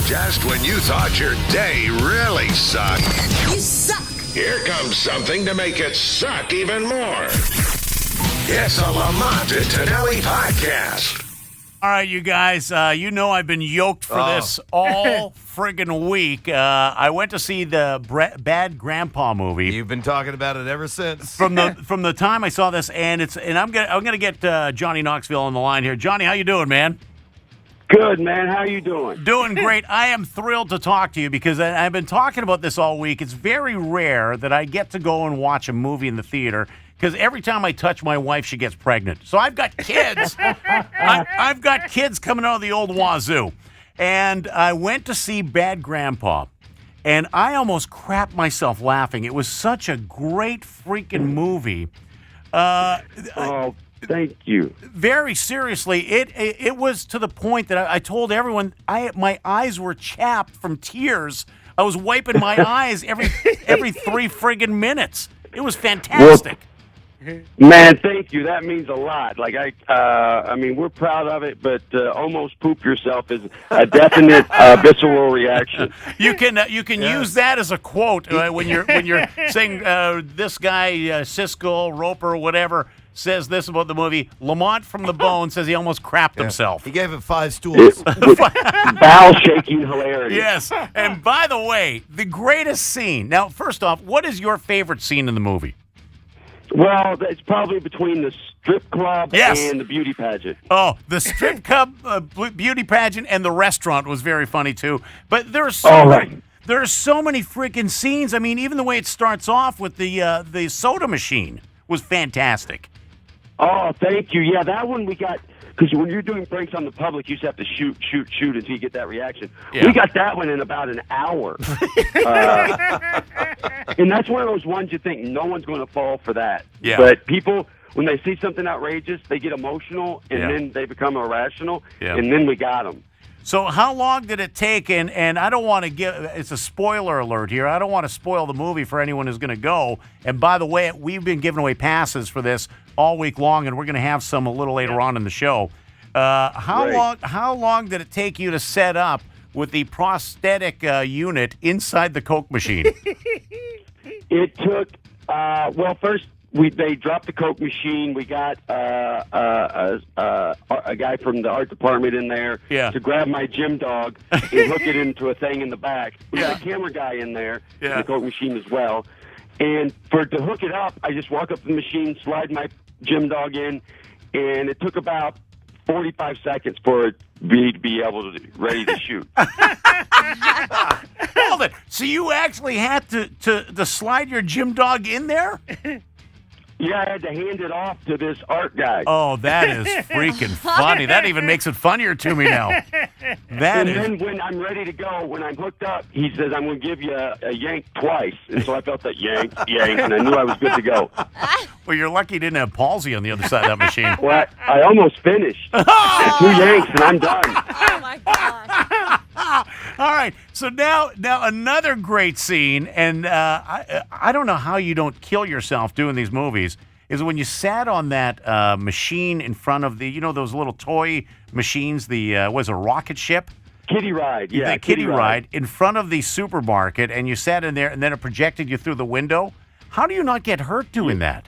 Just when you thought your day really sucked. You suck! Here comes something to make it suck even more. It's a Lamont and Tonelli podcast. All right, you guys, you know I've been yoked for this all friggin' week. I went to see the Bad Grandpa movie. You've been talking about it ever since. From the time I saw this, and I'm gonna get Johnny Knoxville on the line here. Johnny, how you doing, man? Good, man. How you doing? Doing great. I am thrilled to talk to you because I've been talking about this all week. It's very rare that I get to go and watch a movie in the theater because every time I touch my wife, she gets pregnant. So I've got kids. I've got kids coming out of the old wazoo. And I went to see Bad Grandpa, and I almost crapped myself laughing. It was such a great freaking movie. Thank you. Very seriously, it was to the point that I told everyone my eyes were chapped from tears. I was wiping my eyes every 3 friggin' minutes. It was fantastic. Well, man, thank you. That means a lot. Like I mean, we're proud of it, but almost poop yourself is a definite visceral reaction. You can use that as a quote when you're saying this guy Siskel, Roper, whatever says this about the movie. Lamont from the Bone says he almost crapped himself. He gave it 5 stools. Bowel shaking hilarity. Yes. And by the way, the greatest scene. Now, first off, what is your favorite scene in the movie? Well, it's probably between the strip club Yes. and the beauty pageant. Oh, the strip club, beauty pageant, and the restaurant was very funny too. But there's so many freaking scenes. I mean, even the way it starts off with the soda machine was fantastic. Oh, thank you. Yeah, that one we got, because when you're doing pranks on the public, you just have to shoot until you get that reaction. Yeah. We got that one in about an hour. And that's one of those ones you think no one's going to fall for that. Yeah. But people, when they see something outrageous, they get emotional, and Yeah. then they become irrational, Yeah. and then we got them. So how long did it take? And I don't want to it's a spoiler alert here. I don't want to spoil the movie for anyone who's going to go. And by the way, we've been giving away passes for this all week long, and we're going to have some a little later on in the show. How long did it take you to set up with the prosthetic unit inside the Coke machine? It took, well, first they dropped the Coke machine. We got a guy from the art department in there to grab my gym dog and hook it into a thing in the back. We got a camera guy in there in the Coke machine as well. And to hook it up, I just walk up to the machine, slide my gym dog in, and it took about 45 seconds for me to be able to ready to shoot. Hold it. So you actually had to slide your gym dog in there? Yeah, I had to hand it off to this art guy. Oh, that is freaking funny. That even makes it funnier to me now. Then when I'm ready to go, when I'm hooked up, he says, I'm going to give you a yank twice. And so I felt that yank, and I knew I was good to go. Well, you're lucky you didn't have palsy on the other side of that machine. Well, I almost finished. 2 yanks, and I'm done. Oh, my God. All right, so now another great scene, and I don't know how you don't kill yourself doing these movies, is when you sat on that machine in front of the, those little toy machines, was a rocket ship? Kiddie ride, yeah. The kiddie ride in front of the supermarket, and you sat in there, and then it projected you through the window. How do you not get hurt doing that?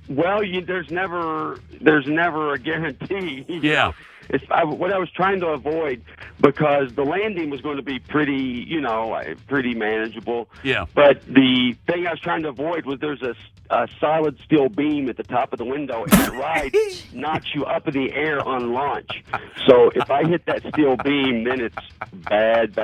Well, there's never a guarantee. You know? What I was trying to avoid, because the landing was going to be pretty manageable. Yeah. But the thing I was trying to avoid was there's a solid steel beam at the top of the window, and that ride knocks you up in the air on launch. So if I hit that steel beam, then it's bad.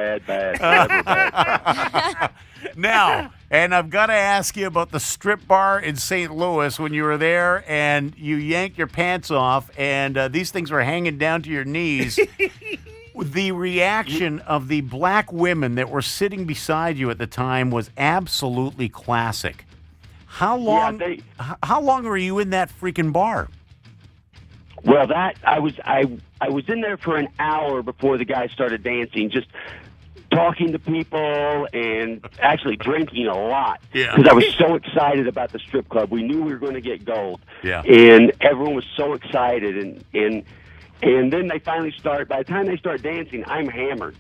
Now, and I've got to ask you about the strip bar in St. Louis when you were there and you yanked your pants off and these things were hanging down to your knees. The reaction of the black women that were sitting beside you at the time was absolutely classic. How long were you in that freaking bar? Well, I was in there for an hour before the guy started dancing, just talking to people and actually drinking a lot. Yeah. Because I was so excited about the strip club. We knew we were going to get gold. Yeah. And everyone was so excited. And And then they finally start. By the time they start dancing, I'm hammered.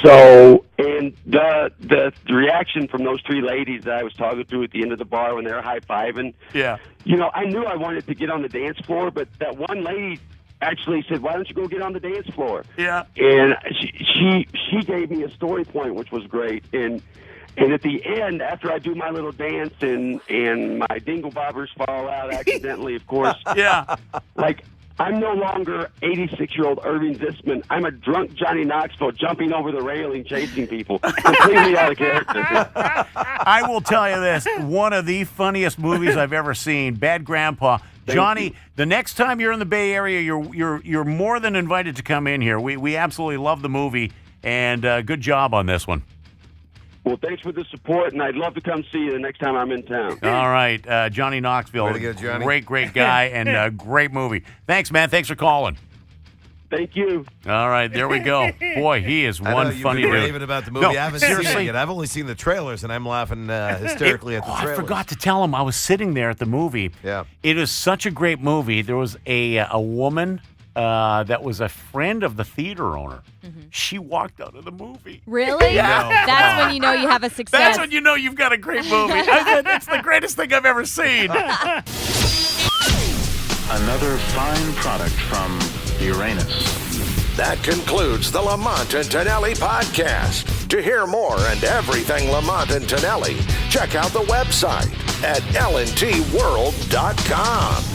So, and the reaction from those three ladies that I was talking to at the end of the bar when they were high-fiving. Yeah. You know, I knew I wanted to get on the dance floor, but that one lady actually said, "Why don't you go get on the dance floor?" Yeah. And she gave me a story point, which was great. And at the end, after I do my little dance and my dingle bobbers fall out accidentally, of course. Yeah. Like, I'm no longer 86-year-old Irving Zisman. I'm a drunk Johnny Knoxville jumping over the railing, chasing people. Completely out of character. I will tell you this, one of the funniest movies I've ever seen, Bad Grandpa. Johnny, the next time you're in the Bay Area, you're more than invited to come in here. We absolutely love the movie, and good job on this one. Well, thanks for the support, and I'd love to come see you the next time I'm in town. All right, Johnny Knoxville, Way to go, Johnny. great guy, and great movie. Thanks, man. Thanks for calling. Thank you. All right, there we go. Boy, he is one funny dude. dude. Raving about the movie. No, I haven't seen seriously. it yet. I've only seen the trailers, and I'm laughing hysterically at the trailers. I forgot to tell him I was sitting there at the movie. Yeah. It is such a great movie. There was a woman that was a friend of the theater owner. She walked out of the movie. Really? Yeah. That's when you know you have a success. That's when you know you've got a great movie. I said, it's the greatest thing I've ever seen. Another fine product from Uranus. That concludes the Lamont and Tonelli podcast. To hear more and everything Lamont and Tonelli, check out the website at lntworld.com.